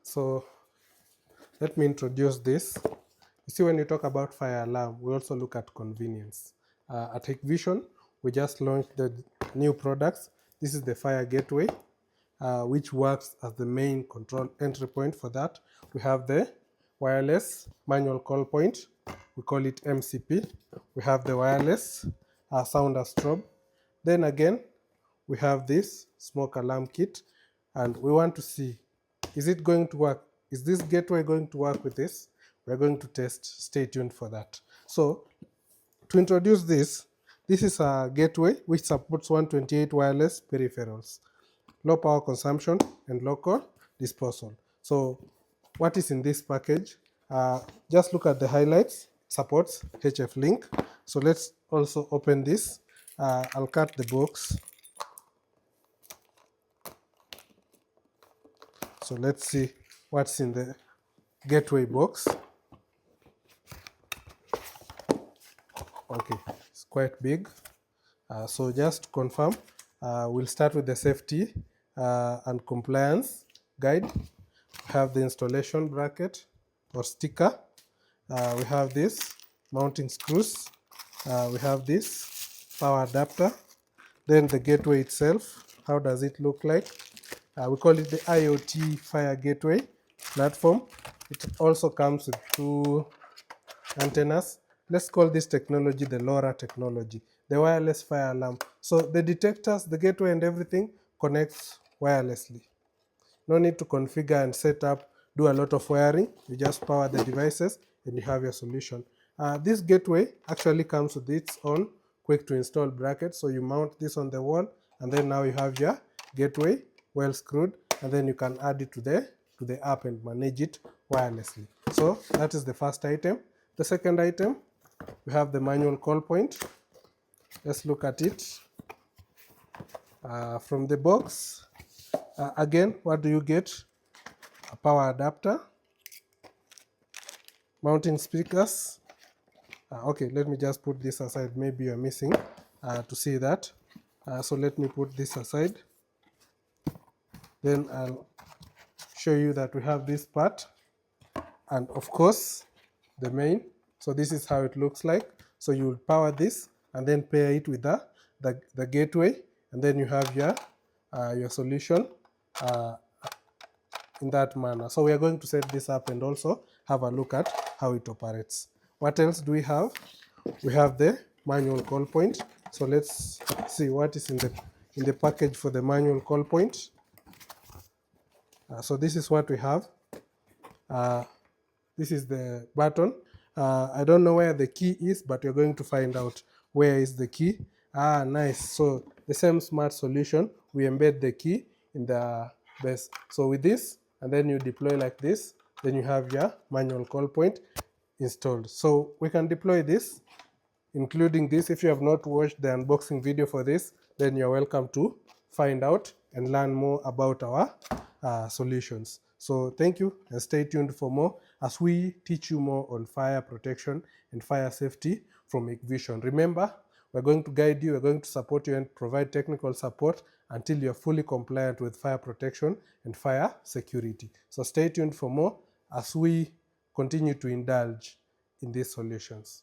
So let me introduce this. You see, when you talk about fire alarm, we also look at convenience. At HIKVISION, we just launched the new products. This is the fire gateway, which works as the main control entry point for that. We have the wireless manual call point. We call it MCP. We have the wireless Sounder Strobe. Then again, we have this smoke alarm kit, and we want to see, is it going to work? Is this gateway going to work with this? We're going to test. Stay tuned for that. So to introduce this is a gateway which supports 128 wireless peripherals, low power consumption and local disposal. So what is in this package? Just look at the highlights. It supports HF link. So let's also open this. I'll cut the box. So let's see what's in the gateway box. Okay, it's quite big. So just to confirm, we'll start with the safety and compliance guide. We have the installation bracket or sticker. We have this mounting screws. We have this power adapter. Then the gateway itself. How does it look like? We call it the IoT Fire Gateway platform. It also comes with 2 antennas. Let's call this technology the LoRa technology, the wireless fire alarm. So the detectors, the gateway and everything connects wirelessly. No need to configure and set up, do a lot of wiring. You just power the devices and you have your solution. This gateway actually comes with its own quick to install bracket. So you mount this on the wall and then now you have your gateway well screwed, and then you can add it to the app and manage it wirelessly. So that is the first item. The second item, we have the manual call point. Let's look at it. From the box, again, what do you get? A power adapter, mounting speakers. Okay, let me just put this aside. Maybe you're missing to see that. So let me put this aside. Then I'll show you that we have this part, and of course the main. So this is how it looks like. So you will power this and then pair it with the gateway, and then you have your solution in that manner. So we are going to set this up and also have a look at how it operates. What else do we have? We have the manual call point. So let's see what is in the package for the manual call point. So this is what we have. This is the button. I don't know where the key is, but you're going to find out where is the key. Nice. So the same smart solution, we embed the key in the base. So with this, and then you deploy like this, then you have your manual call point installed. So we can deploy this, including this. If you have not watched the unboxing video for this, then you're welcome to find out and learn more about our solutions. So thank you, and stay tuned for more as we teach you more on fire protection and fire safety from HIKVISION. Remember, we're going to guide you, we're going to support you and provide technical support until you're fully compliant with fire protection and fire security. So stay tuned for more as we continue to indulge in these solutions.